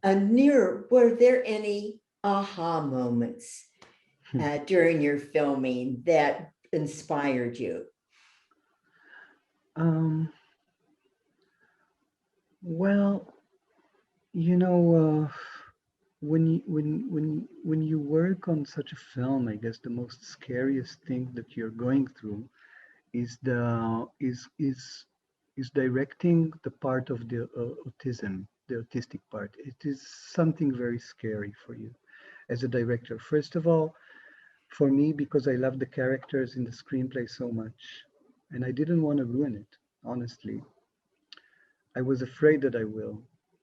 Nir, were there any aha moments during your filming that inspired you? Um, well, you know, when you work on such a film, I guess the most scariest thing that you're going through is the is directing the part of the autism, the autistic part. It is something very scary for you as a director. First of all, for me, because I love the characters in the screenplay so much, and I didn't want to ruin it, honestly. I was afraid that I will.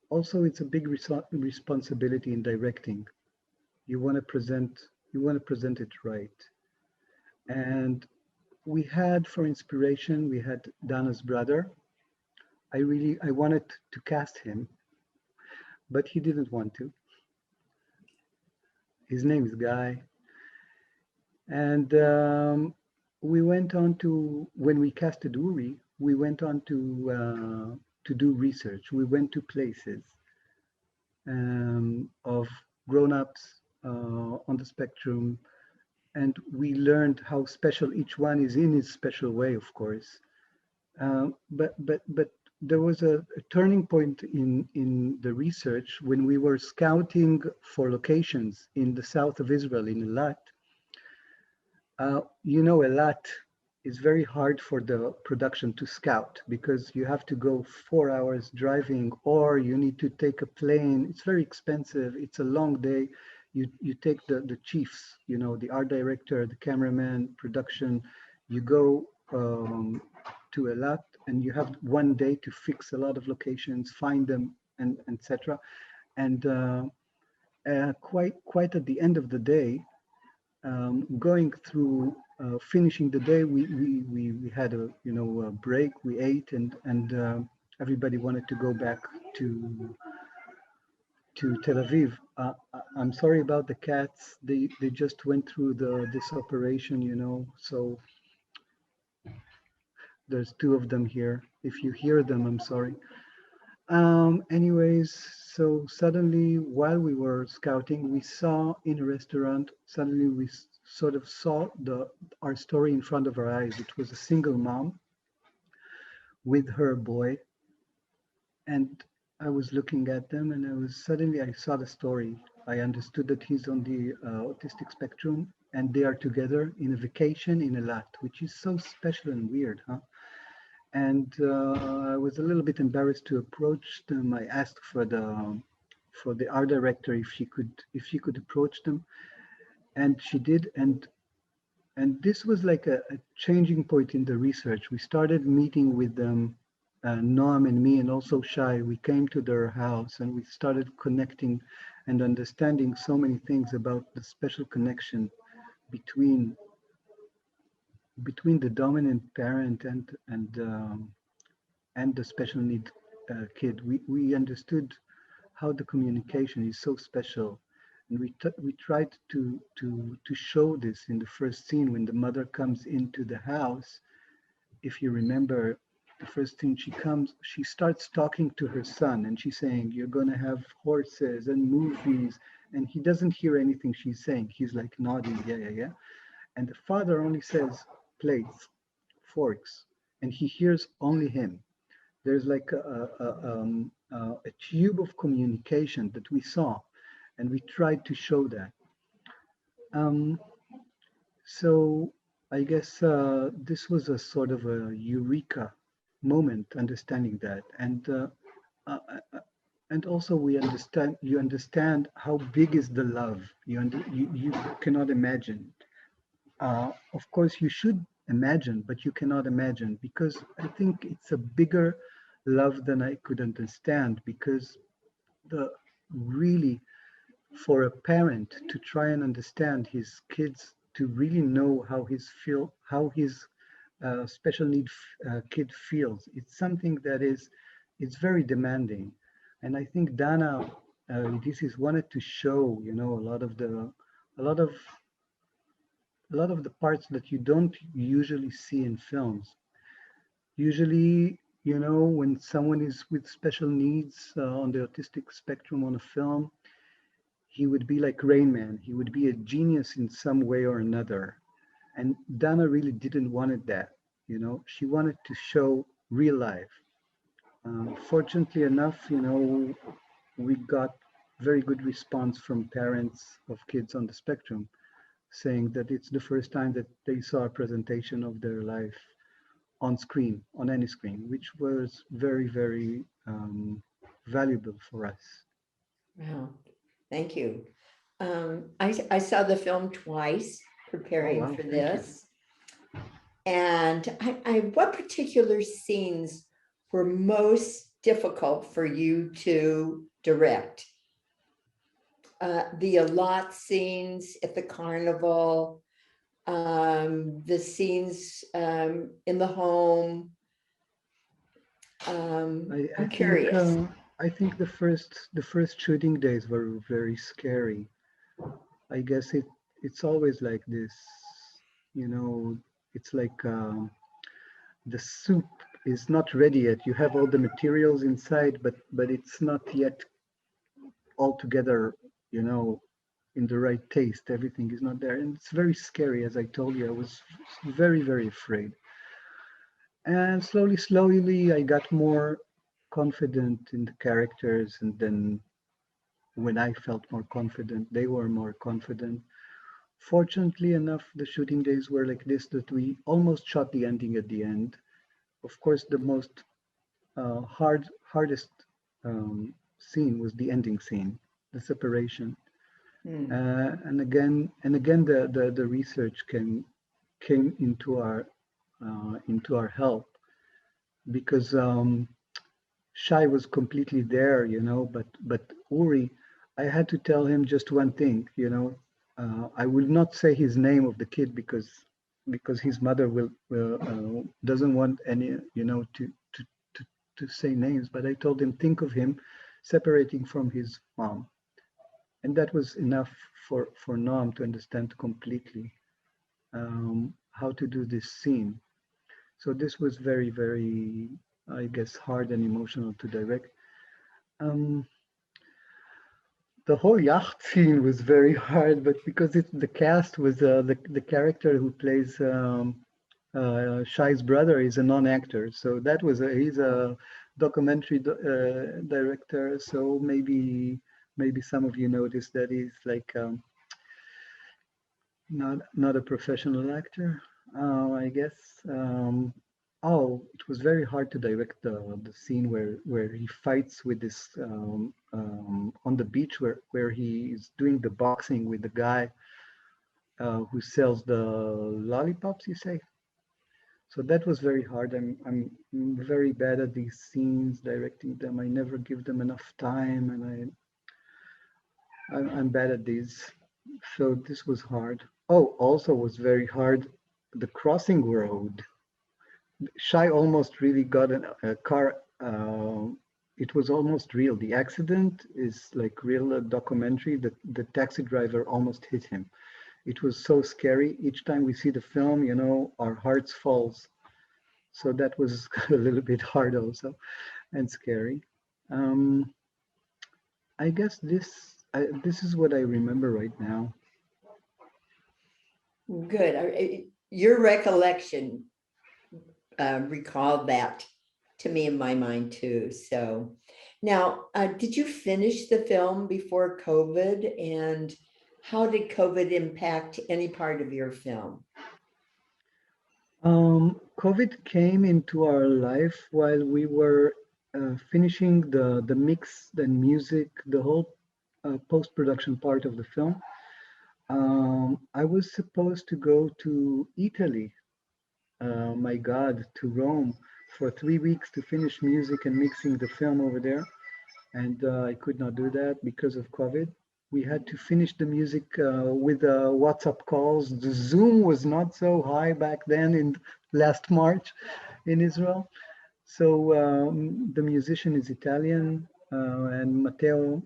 Also, it's a big responsibility in directing. You want to present you want to present it right. And we had, for inspiration, we had Dana's brother. I wanted to cast him, but he didn't want to. His name is Guy. And we went on to, when we casted Uri, we went on to do research. We went to places of grown-ups on the spectrum, and we learned how special each one is in his special way, of course. But there was a turning point in the research when we were scouting for locations in the south of Israel, in Eilat. Eilat is very hard for the production to scout because you have to go 4 hours driving, or you need to take a plane. It's very expensive. It's a long day. You take the chiefs, the art director, the cameraman, production. You go to Eilat, and you have one day to fix a lot of locations, find them, and etc. And quite at the end of the day, going through finishing the day, we had a break. We ate, and everybody wanted to go back to Tel Aviv. I'm sorry about the cats. They just went through this operation, so there's two of them here. If you hear them, I'm sorry. Anyways, so suddenly while we were scouting, we saw in a restaurant, suddenly we sort of saw our story in front of our eyes. It was a single mom with her boy. And I was looking at them, and I saw the story. I understood that he's on the autistic spectrum, and they are together in a vacation in Eilat, which is so special and weird, huh? And I was a little bit embarrassed to approach them. I asked for the art director if she could approach them, and she did. And this was like a changing point in the research. We started meeting with them, Noam and me, and also Shai. We came to their house, and we started connecting and understanding so many things about the special connection between the dominant parent and the special need kid. We understood how the communication is so special, and we tried to show this in the first scene when the mother comes into the house. If you remember, the first thing she starts talking to her son, and she's saying, "You're gonna have horses and movies," and he doesn't hear anything she's saying. He's like nodding, yeah, yeah, yeah. And the father only says plates, forks, and he hears only him. There's like a tube of communication that we saw, and we tried to show that. Um, so I guess this was a sort of a eureka moment, understanding that, uh, uh, and also you understand how big is the love. You cannot imagine. Of course, you should imagine, but you cannot imagine, because I think it's a bigger love than I could understand. Because the really, for a parent to try and understand his kids, to really know how his special need kid feels, it's something that it's very demanding. And I think Dana, this is wanted to show, a lot of a lot of the parts that you don't usually see in films. Usually you know, when someone is with special needs on the autistic spectrum on a film, he would be like Rain Man. He would be a genius in some way or another. And Dana really didn't want that. You know, she wanted to show real life. Fortunately enough, you know, we got very good response from parents of kids on the spectrum saying that it's the first time that they saw a presentation of their life on screen, on any screen, which was very, very valuable for us. Wow, thank you. I saw the film twice Oh, preparing wow, for thank you. this. And what particular scenes were most difficult for you to direct? The lot scenes at the carnival, the scenes in the home. I, I I'm think curious. I think the first shooting days were very scary. I guess it's always like this, you know. It's like the soup is not ready yet. You have all the materials inside, but it's not yet all together, you know, in the right taste. Everything is not there, and it's very scary. As I told you, I was very, very afraid. And slowly, slowly, I got more confident in the characters, and then when I felt more confident, they were more confident. Fortunately enough, the shooting days were like this that we almost shot the ending at the end. Of course, the most hardest scene was the ending scene, the separation. Hmm. And again, the research came into our help because Shai was completely there, you know, but Uri, I had to tell him just one thing, you know. I will not say his name of the kid because his mother will doesn't want any, you know, to to say names. But I told him, think of him separating from his mom, and that was enough for Noam to understand completely how to do this scene. So this was very, very, I guess, hard and emotional to direct. Um, the whole yacht scene was very hard, but because the cast was the character who plays Shai's brother is a non-actor, so he's a documentary director. So maybe some of you noticed that he's like not a professional actor, I guess. Oh, it was very hard to direct the scene where he fights with this on the beach where he is doing the boxing with the guy who sells the lollipops, you say. So that was very hard. I'm very bad at these scenes, directing them. I never give them enough time, and I'm bad at these. So this was hard. Oh, also was very hard. The crossing road. Shai almost really got a car. It was almost real. The accident is like real documentary. The taxi driver almost hit him. It was so scary. Each time we see the film, you know, our hearts falls. So that was a little bit hard also and scary. Um, I guess this is what I remember right now. Good. Your recollection recalled that to me in my mind too. So now, did you finish the film before COVID? And how did COVID impact any part of your film? COVID came into our life while we were finishing the mix, the music, the whole post-production part of the film. I was supposed to go to Italy, my God, to Rome for 3 weeks to finish music and mixing the film over there. And I could not do that because of COVID. We had to finish the music with WhatsApp calls. The Zoom was not so high back then in last March in Israel. So the musician is Italian, and Matteo.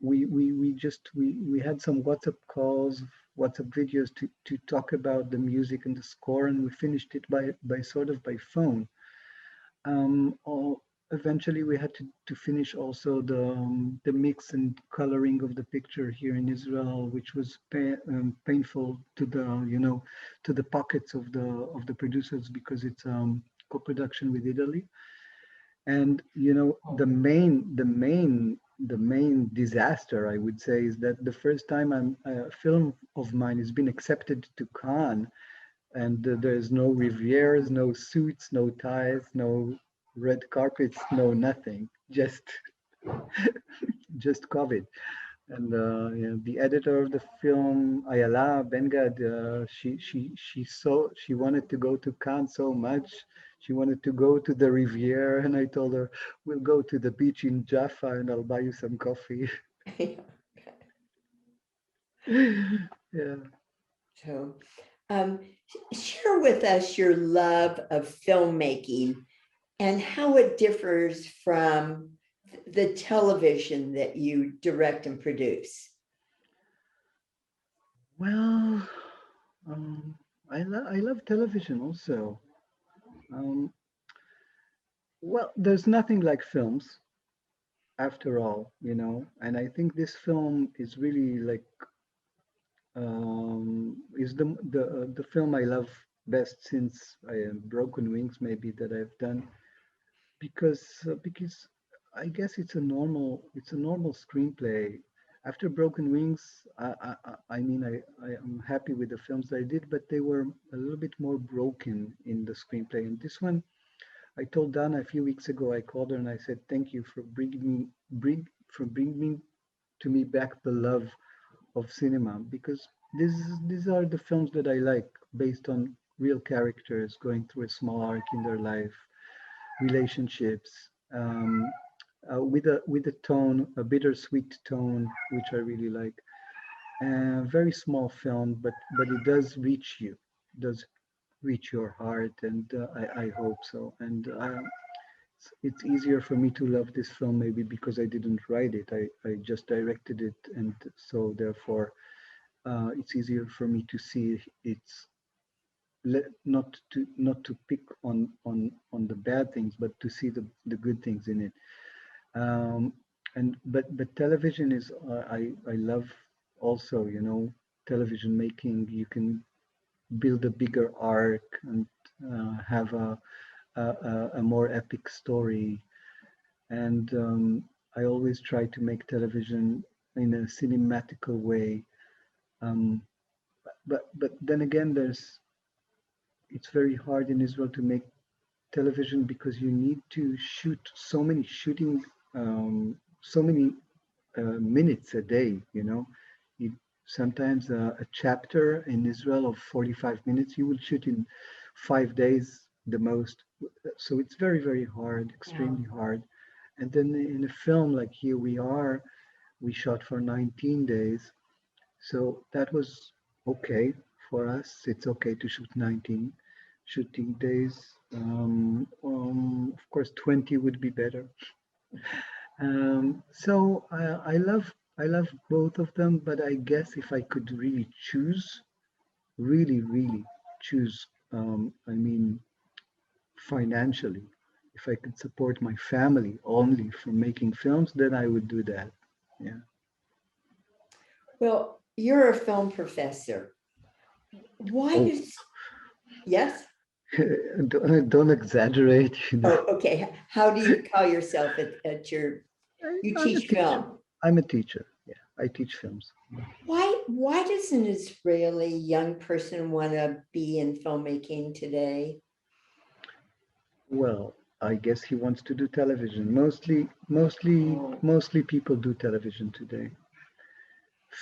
We had some WhatsApp calls, WhatsApp videos to talk about the music and the score, and we finished it by sort of by phone. Eventually we had to finish also the mix and coloring of the picture here in Israel, which was painful to the, you know, to the pockets of the producers, because it's co-production with Italy. And you know, the main disaster, I would say, is that the first time a film of mine has been accepted to Cannes, and there's no rivieres, no suits, no ties, no red carpets, no nothing, just COVID. And you know, the editor of the film, Ayala Bengad, she wanted to go to Cannes so much. She wanted to go to the Riviera, and I told her, "We'll go to the beach in Jaffa, and I'll buy you some coffee." Yeah. So, um, share with us your love of filmmaking and how it differs from the television that you direct and produce. Well, I love television also. Um, well, there's nothing like films after all, you know, and I think this film is really like is the film I love best since Broken Wings, maybe, that I've done, because I guess it's a normal screenplay. After Broken Wings, I mean, I am happy with the films I did, but they were a little bit more broken in the screenplay. And this one, I told Dana a few weeks ago, I called her and I said, thank you for bringing to me back the love of cinema, because these are the films that I like, based on real characters going through a small arc in their life, relationships, with a tone, a bittersweet tone, which I really like. Very small film, but it does reach you, does reach your heart, and I hope so. And it's easier for me to love this film, maybe because I didn't write it. I just directed it, and so therefore it's easier for me to see its not to pick on the bad things, but to see the good things in it. Um, and but television is I love also, you know, television making. You can build a bigger arc and have a more epic story. And I always try to make television in a cinematical way. Um, but then again, it's very hard in Israel to make television, because you need to shoot so many minutes a day. You know, you, sometimes a chapter in Israel of 45 minutes you will shoot in 5 days the most. So it's very hard, Wow. extremely hard. And then in a film like Here We Are, we shot for 19 days. So that was okay for us. It's okay to shoot 19 shooting days. Of course, 20 would be better. So I love both of them, but I guess if I could really choose, really choose, I mean, financially, if I could support my family only from making films, then I would do that. Yeah. Well, you're a film professor. Why Oh, does, yes? don't exaggerate. You know. Oh, okay. How do you call yourself at your, you I'm a teach teacher. film. I'm a teacher. Yeah, I teach films. Why does an Israeli young person want to be in filmmaking today? Well, I guess he wants to do television. Mostly people do television today.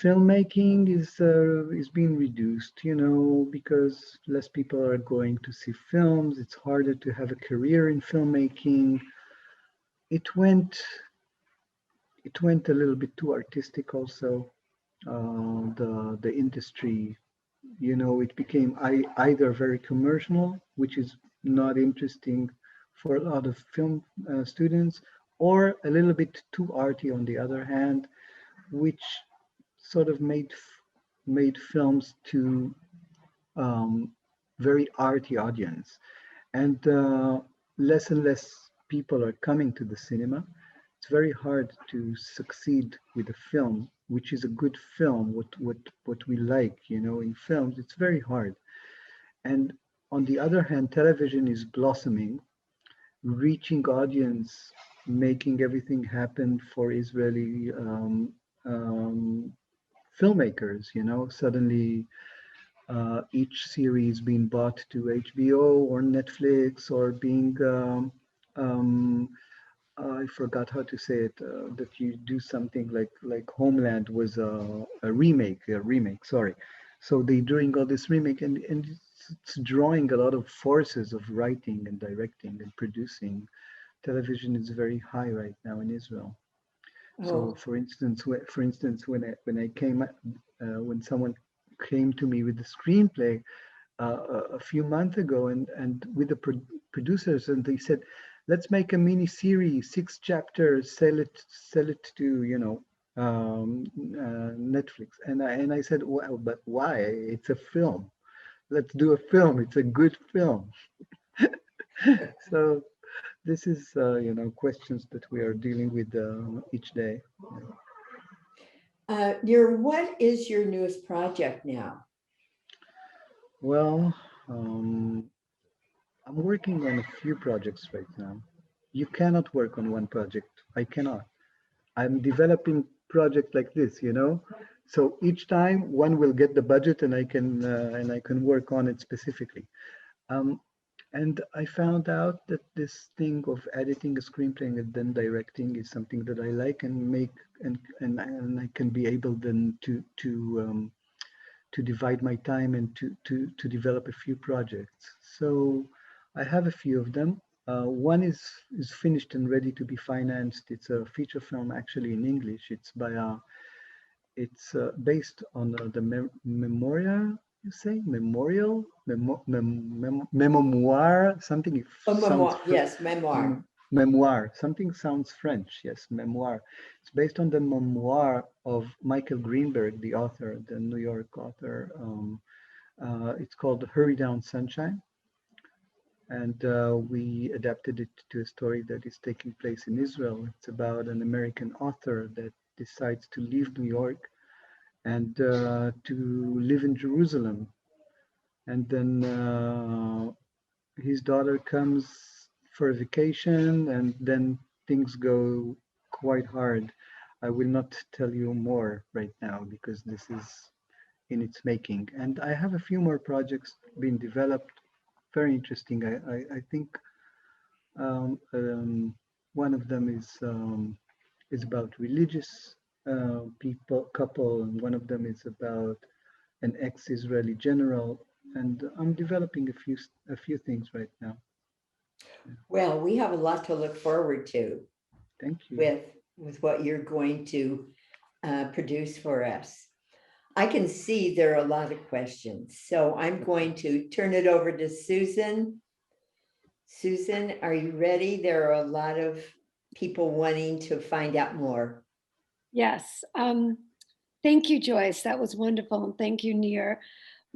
Filmmaking is being reduced, you know, because less people are going to see films. It's harder to have a career in filmmaking. It went it went a little bit too artistic also. The industry, you know, it became either very commercial, which is not interesting for a lot of film students, or a little bit too arty on the other hand, which sort of made films to very arty audience. And less and less people are coming to the cinema, it's very hard to succeed with a film, which is a good film, what we like, you know, in films, it's very hard. And on the other hand, television is blossoming, reaching audience, making everything happen for Israeli um, filmmakers, you know, suddenly each series being bought to HBO or Netflix or being um, I forgot how to say it. That you do something like Homeland was a remake. Sorry. So they doing all this remake, and it's drawing a lot of forces of writing and directing and producing. Television is very high right now in Israel. So, Oh, when I came, when someone came to me with the screenplay a few months ago, and with the producers, and they said, let's make a mini series, 6 chapters, sell it to, you know, Netflix. And I said, well, but why? It's a film. Let's do a film. It's a good film. So this is, you know, questions that we are dealing with each day. Nir, what is your newest project now? Well, um, I'm working on a few projects right now. You cannot work on one project. I cannot. I'm developing project like this, you know. So each time one will get the budget, and I can work on it specifically. Um, and I found out that this thing of editing a screenplay and then directing is something that I like and make, and I can be able then to divide my time and to develop a few projects. So I have a few of them. One is finished and ready to be financed. It's a feature film actually in English. It's based on the memorial. You say memorial, memoir, something if Oh, sounds memoir. Yes, memoir. memoir. Something sounds French. Yes, memoir. It's based on the memoir of Michael Greenberg, the author, the New York author. It's called Hurry Down Sunshine, and we adapted it to a story that is taking place in Israel. It's about an American author that decides to leave New York and to live in Jerusalem. And then his daughter comes for a vacation, and then things go quite hard. I will not tell you more right now because this is in its making. And I have a few more projects being developed. Very interesting. I think um, um, one of them is about religious people couple, and one of them is about an ex-Israeli general. And I'm developing a few things right now. Well, we have a lot to look forward to Thank you. with with what you're going to produce for us. I can see there are a lot of questions, so I'm going to turn it over to Susan. Susan, are you ready? There are a lot of people wanting to find out more. Yes. Thank you, Joyce. That was wonderful. And thank you, Nir.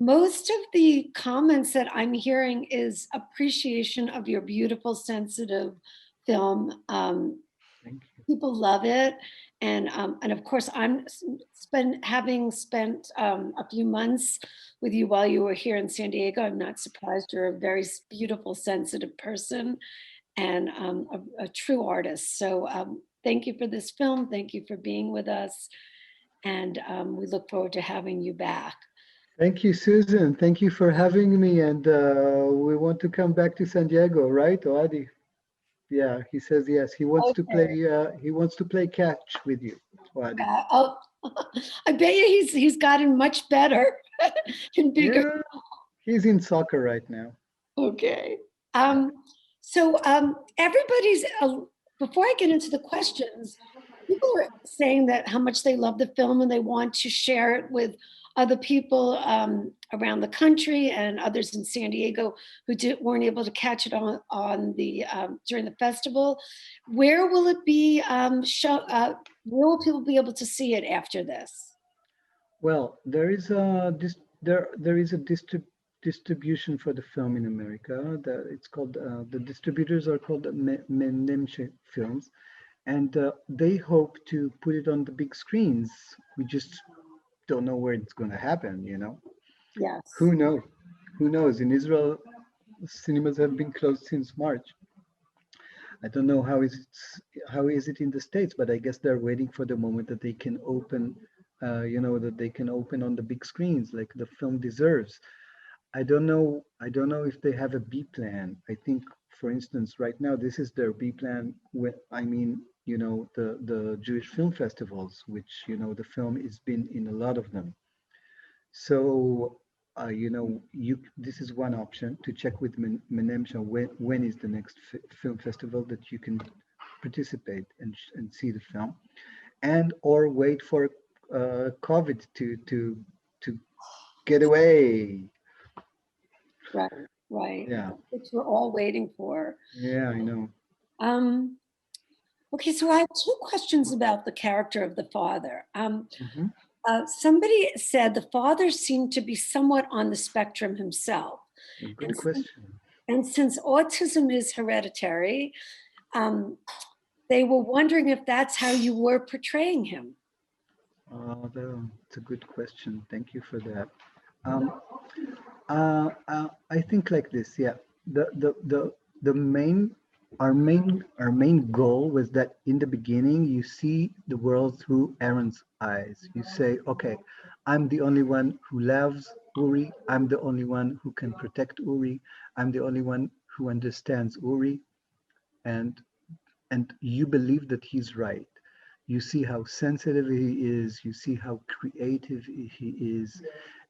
Most of the comments that I'm hearing is appreciation of your beautiful, sensitive film. Thank you. People love it. And of course, having spent a few months with you while you were here in San Diego, I'm not surprised. You're a very beautiful, sensitive person and a true artist. So thank you for this film. Thank you for being with us. And we look forward to having you back. Thank you, Susan. Thank you for having me. And we want to come back to San Diego, right, Oadi? Yeah, he says yes. He wants to Okay. play. He wants to play catch with you, Oadi. Oh, I bet you he's gotten much better and bigger. Yeah, he's in soccer right now. Okay. So everybody's, before I get into the questions, people are saying that how much they love the film and they want to share it with other people around the country and others in San Diego who weren't able to catch it on the during the festival. Where will it be where will people be able to see it after this? Well, there is a distribution for the film in America. It's called the distributors are called Menemshe Films, and they hope to put it on the big screens. We just don't know where it's going to happen. Yes. Who knows? Who knows? In Israel, cinemas have been closed since March. I don't know how is it in the States, but I guess they're waiting for the moment that they can open, that they can open on the big screens like the film deserves. I don't know. I don't know if they have a B plan. I think, for instance, right now this is their B plan. I mean, the Jewish film festivals, which the film has been in a lot of them. So, this is one option to check with Menemsha when is the next film festival that you can participate and see the film, and or wait for COVID to get away. Right, right. Yeah, Which we're all waiting for. yeah, I know. Um, okay, so I have two questions about the character of the father. Mhm. Somebody said the father seemed to be somewhat on the spectrum himself. A good And, question. and since autism is hereditary, um, they were wondering if that's how you were portraying him. It's a good question. Thank you for that. Um, I think like this, yeah. The main our main goal was that in the beginning you see the world through Aaron's eyes. You say, okay, I'm the only one who loves Uri. I'm the only one who can protect Uri. I'm the only one who understands Uri, and you believe that he's right. You see how sensitive he is. You see how creative he is,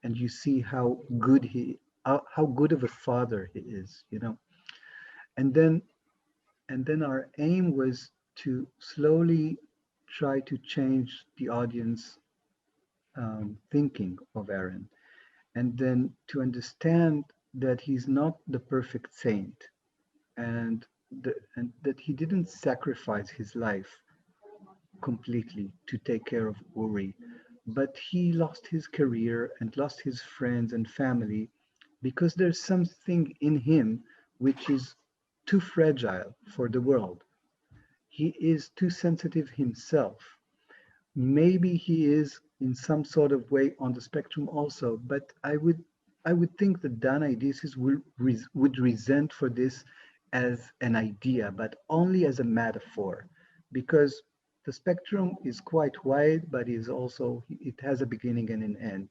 and you see how good of a father he is. And then our aim was to slowly try to change the audience thinking of Aaron, and then to understand that he's not the perfect saint, and and that he didn't sacrifice his life completely to take care of Uri, but he lost his career and lost his friends and family because there's something in him which is too fragile for the world. He is too sensitive himself. Maybe he is in some sort of way on the spectrum also, but I would think that Dana Idesis would resent for this as an idea, but only as a metaphor, because the spectrum is quite wide, but it has a beginning and an end.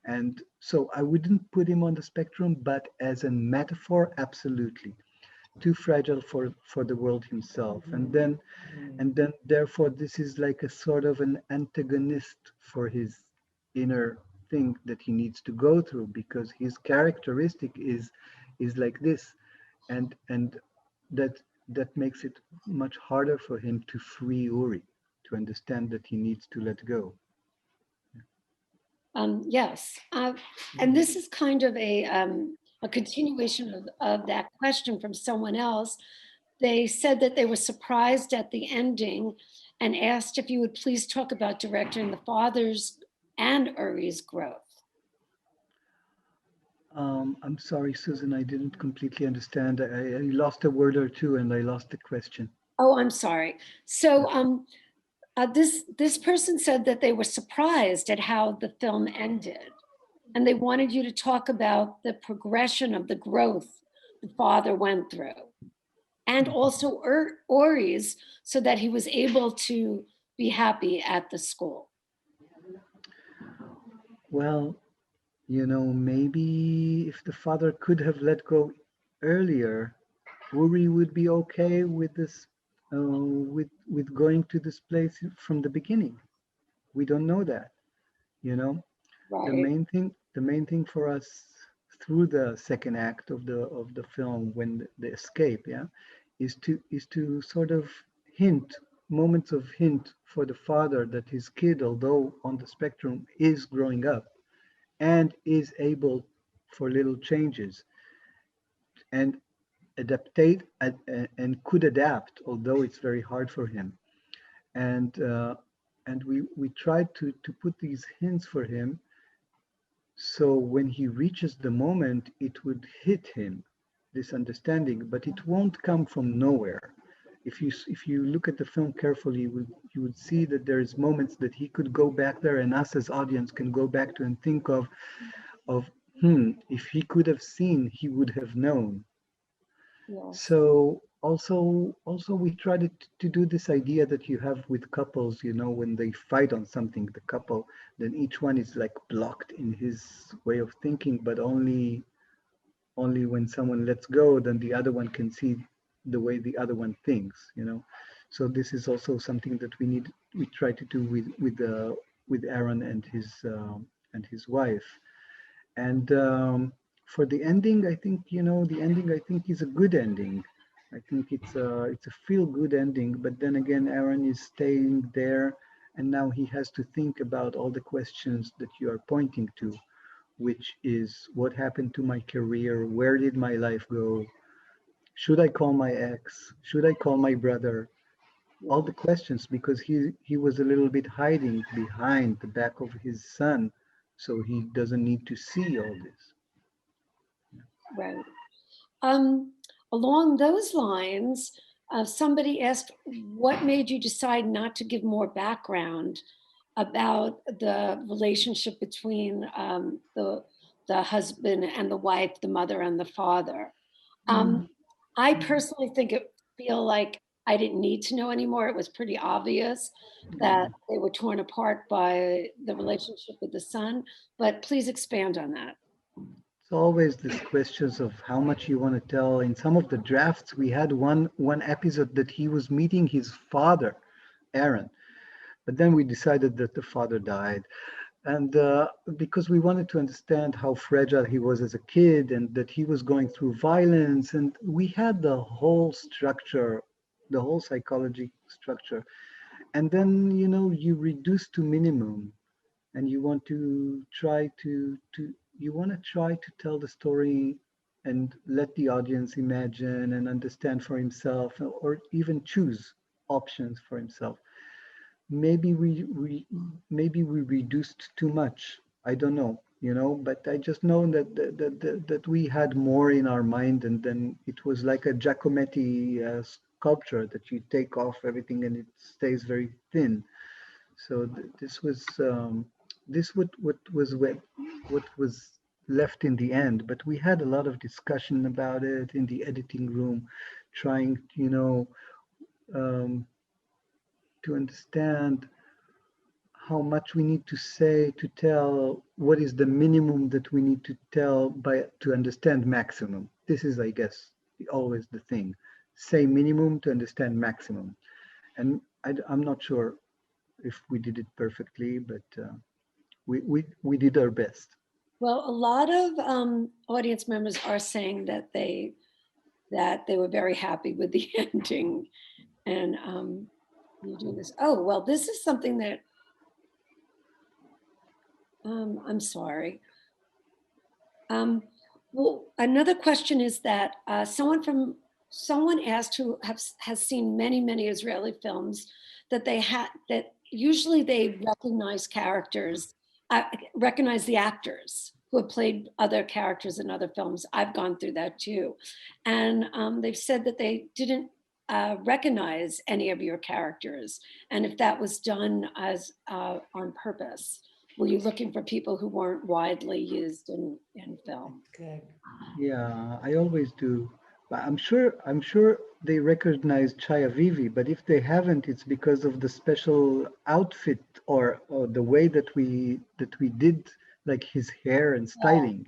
And so I wouldn't put him on the spectrum, but as a metaphor, absolutely. Too fragile for the world himself. And then therefore this is like a sort of an antagonist for his inner thing that he needs to go through, because his characteristic is like this, and that makes it much harder for him to free Uri, to understand that he needs to let go. Yes, and this is kind of a continuation of that question from someone else. They said that they were surprised at the ending and asked if you would please talk about directing the father's and Uri's growth. I'm sorry, Susan, I didn't completely understand. I lost a word or two and I lost the question. Oh, I'm sorry. So this person said that they were surprised at how the film ended, and they wanted you to talk about the progression of the growth the father went through, and also Ori's, so that he was able to be happy at the school. Well, maybe if the father could have let go earlier, Uri would be okay with this, with going to this place from the beginning. We don't know that, you know. The Right. main thing, the main thing for us through the second act of the film, when the escape, yeah, is to sort of hint moments of hint for the father that his kid, although on the spectrum, is growing up and is able for little changes and adaptate and could adapt, although it's very hard for him. And we tried to put these hints for him So when he reaches the moment, it would hit him, this understanding, but it won't come from nowhere. If you look at the film carefully, you would see that there's moments that he could go back there, and us as audience can go back to and think of if he could have seen, he would have known. Yes. So also we try to do this idea that you have with couples, when they fight on something, the couple, then each one is like blocked in his way of thinking, but only when someone lets go, then the other one can see the way the other one thinks. So this is also something that we try to do with Aaron and his wife. And for the ending, I think, the ending, I think, is a good ending. I think it's a feel-good ending. But then again, Aaron is staying there, and now he has to think about all the questions that you are pointing to, which is what happened to my career? Where did my life go? Should I call my ex? Should I call my brother? All the questions, because he was a little bit hiding behind the back of his son, so he doesn't need to see all this. Right. Um, Along those lines, somebody asked, what made you decide not to give more background about the relationship between the husband and the wife, the mother and the father? I personally feel like I didn't need to know anymore. It was pretty obvious that they were torn apart by the relationship with the son, but please expand on that. It's always these questions of how much you want to tell. In some of the drafts, we had one episode that he was meeting his father, Aaron, but then we decided that the father died. And because we wanted to understand how fragile he was as a kid and that he was going through violence, and we had the whole structure, the whole psychology structure. And then, you reduce to minimum, and you want to try to tell the story and let the audience imagine and understand for himself, or even choose options for himself. Maybe we reduced too much. I don't know, but I just know that we had more in our mind, and then it was like a Giacometti sculpture that you take off everything and it stays very thin. So this was what was left in the end. But we had a lot of discussion about it in the editing room, trying, um, to understand how much we need to say to tell, what is the minimum that we need to tell to understand maximum. This is, I guess, always the thing. Say minimum to understand maximum. And I'm not sure if we did it perfectly, but we did our best. Well, a lot of audience members are saying that they were very happy with the ending, and you do this. Oh, well, this is something that I'm sorry. Well, another question is that someone asked who has seen many Israeli films that usually they recognize characters, recognize the actors who have played other characters in other films. I've gone through that too, and they've said that they didn't recognize any of your characters, and if that was done as on purpose. Were you looking for people who weren't widely used in film? Good. Yeah, I always do. But I'm sure they recognize Chaya Vivi, but if they haven't, it's because of the special outfit, or the way that we did, like his hair and styling.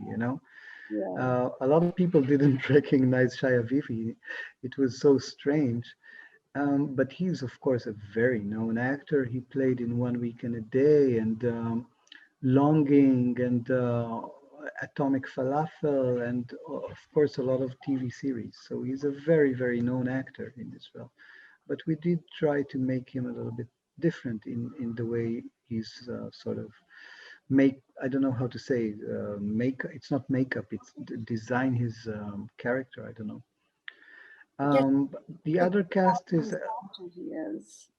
Yeah. A lot of people didn't recognize Shia Vivi. It was so strange. But he's, of course, a very known actor. He played in One Week and a Day, and Longing, and Atomic Falafel, and of course, a lot of TV series. So he's a very known actor in this film. But we did try to make him a little bit different in the way he's sort of I don't know how to say, it's not makeup, it's design his character. I don't know. I guess The other cast is, he is.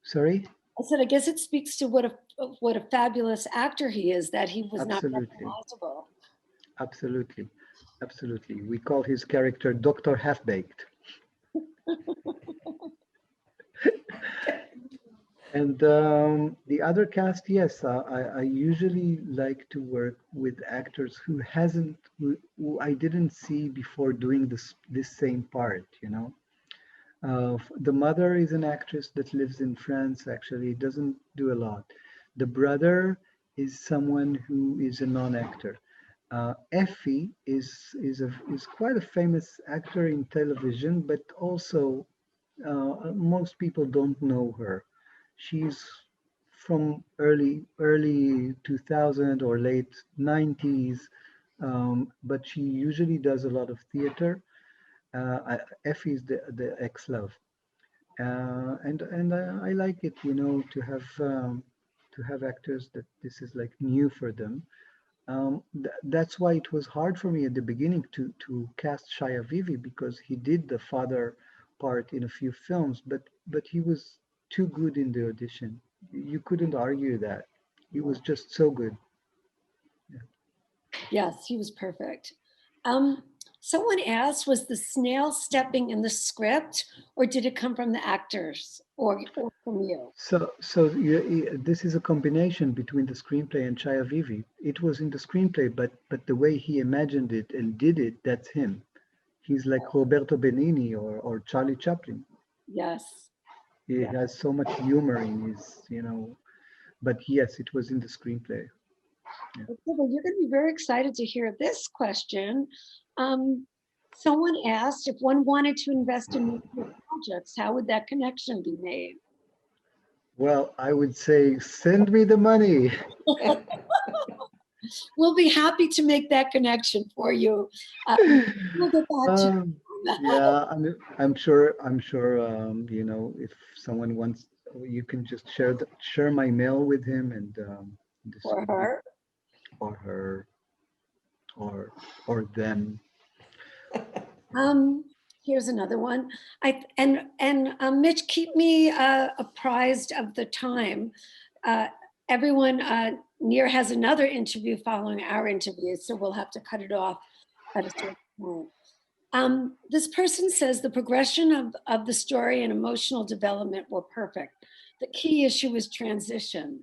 sorry? I said, I guess it speaks to what a fabulous actor he is, that he was not Absolutely. recognizable. Absolutely. Absolutely. We call his character Dr. Half-Baked. And the other cast, yes, I usually like to work with actors who I didn't see before doing this same part, you know. The mother is an actress that lives in France, actually, doesn't do a lot. The brother is someone who is a non-actor. Effie is quite a famous actor in television, but also most people don't know her. She's from early 2000 or late 90s, but she usually does a lot of theater. Effie is the ex-love, and I like it, you know, to have actors that this is like new for them. That's why it was hard for me at the beginning to cast Shia Vivi, because he did the father part in a few films, but he was too good in the audition. You couldn't argue that. He was just so good. Yes, he was perfect. Um, Someone asked, was the snail stepping in the script, or did it come from the actors, or from you? This is a combination between the screenplay and Shia Vivi. It was in the screenplay, but the way he imagined it and did it, that's him. He's like Roberto Benigni or Charlie Chaplin. Yes. He Yeah. has so much humor in his, you know. But yes, it was in the screenplay. Okay, well, you're going to be very excited to hear this question. Um, Someone asked, if one wanted to invest in nuclear projects, how would that connection be made? Well, I would say, send me the money. We'll be happy to make that connection for you. We'll get back to Um, you. yeah, I'm sure, you know, if someone wants, you can just share my mail with him, and this For would be, her. or her, or them. Here's another one. Mitch, keep me apprised of the time. Everyone, Nir has another interview following our interview, so we'll have to cut it off at a certain point. This person says the progression of the story and emotional development were perfect. The key issue is transition.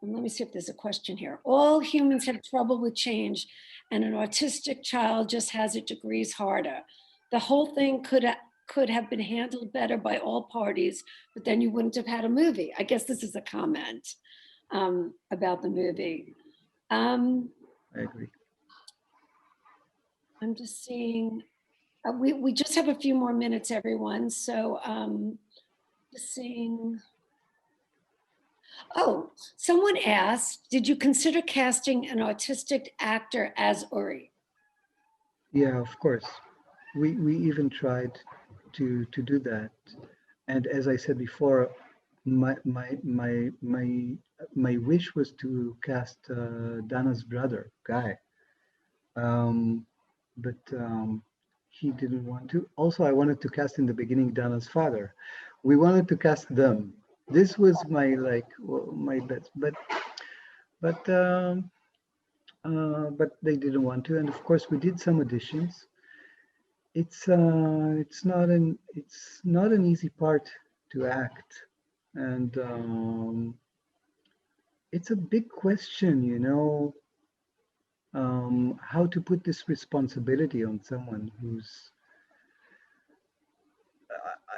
And let me see if there's a question here. All humans have trouble with change, and an autistic child just has it degrees harder. The whole thing could have been handled better by all parties, but then you wouldn't have had a movie. I guess this is a comment about the movie. I agree. I'm just seeing, we just have a few more minutes, everyone. So just seeing. Oh, someone asked, did you consider casting an autistic actor as Uri? Yeah, of course. We even tried to do that. And as I said before, my wish was to cast Dana's brother, Guy. But he didn't want to. Also, I wanted to cast in the beginning Dana's father. We wanted to cast them. This was my bet, but but they didn't want to. And of course, we did some auditions. It's not an easy part to act, and it's a big question, you know, how to put this responsibility on someone who's,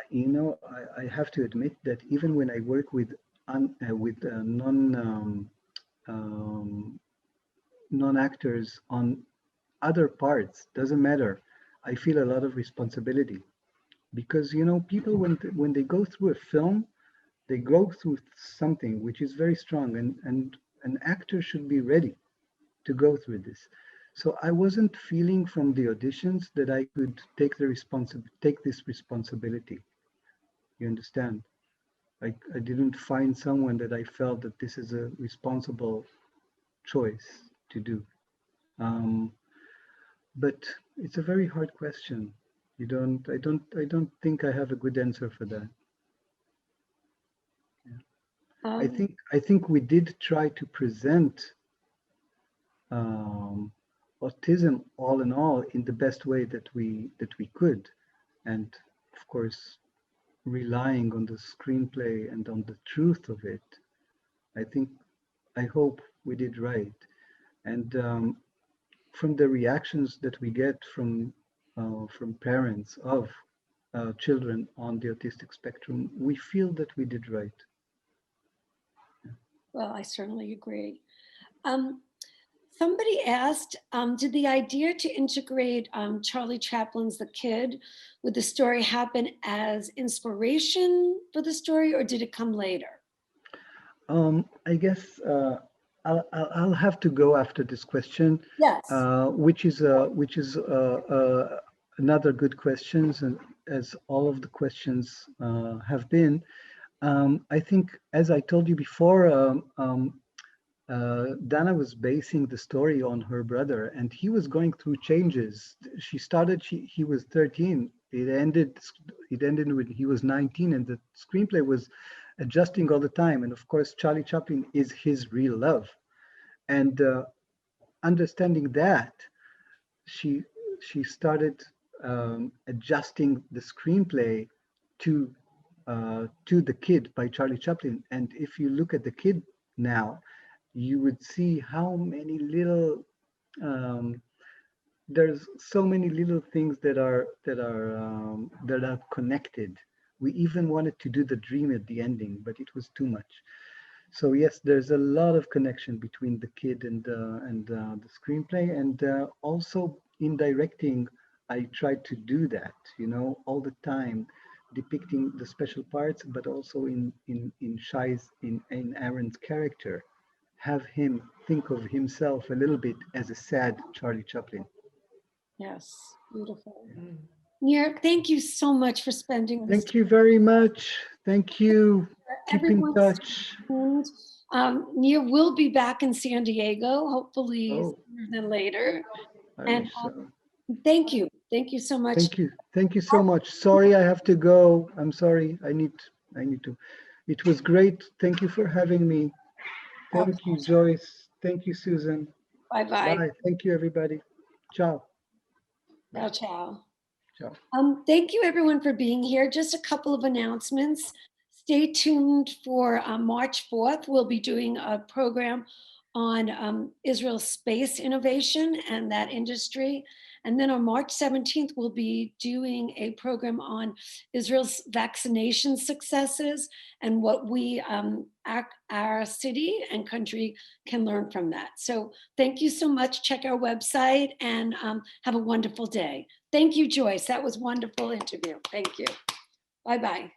you know, I have to admit that even when I work with non-actors on other parts, doesn't matter. I feel a lot of responsibility because, you know, people when they go through a film, they go through something which is very strong, and an actor should be ready to go through this. So I wasn't feeling from the auditions that I could take this responsibility. You understand? I didn't find someone that I felt that this is a responsible choice to do. Um, but it's a very hard question. I don't think I have a good answer for that. Yeah. I think we did try to present autism all in all in the best way that we could, and of course relying on the screenplay and on the truth of it. I hope we did right. And from the reactions that we get from parents of children on the autistic spectrum, we feel that we did right. Well, I certainly agree. Somebody asked, did the idea to integrate Charlie Chaplin's The Kid with the story happen as inspiration for the story, or did it come later? I guess I'll have to go after this question. Yes. Which is another good questions, and as all of the questions have been. I think, as I told you before, Dana was basing the story on her brother, and he was going through changes. He was 13. It ended when he was 19, and the screenplay was adjusting all the time. And of course, Charlie Chaplin is his real love. And understanding that, she started adjusting the screenplay to The Kid by Charlie Chaplin. And if you look at The Kid now, you would see how many little there's so many little things that are connected. We even wanted to do the dream at the ending, but it was too much. So yes, there's a lot of connection between The Kid and the screenplay, and also in directing, I tried to do that, all the time, depicting the special parts, but also in Aaron's character, have him think of himself a little bit as a sad Charlie Chaplin. Yes, beautiful. Nir, thank you so much for spending this. Thank you very much. Thank you. Keep in touch. Nir will be back in San Diego, hopefully sooner than later. And thank you. Thank you so much. Thank you. Thank you so much. Sorry, I have to go. I'm sorry. I need to. It was great. Thank you for having me. Thank you, Joyce. Thank you, Susan. Bye-bye. Bye. Thank you, everybody. Ciao. Ciao, ciao. Ciao. Thank you, everyone, for being here. Just a couple of announcements. Stay tuned for March 4th. We'll be doing a program on Israel's space innovation and that industry. And then on March 17th, we'll be doing a program on Israel's vaccination successes and what we, our city and country can learn from that. So thank you so much. Check our website and have a wonderful day. Thank you, Joyce. That was a wonderful interview. Thank you. Bye-bye.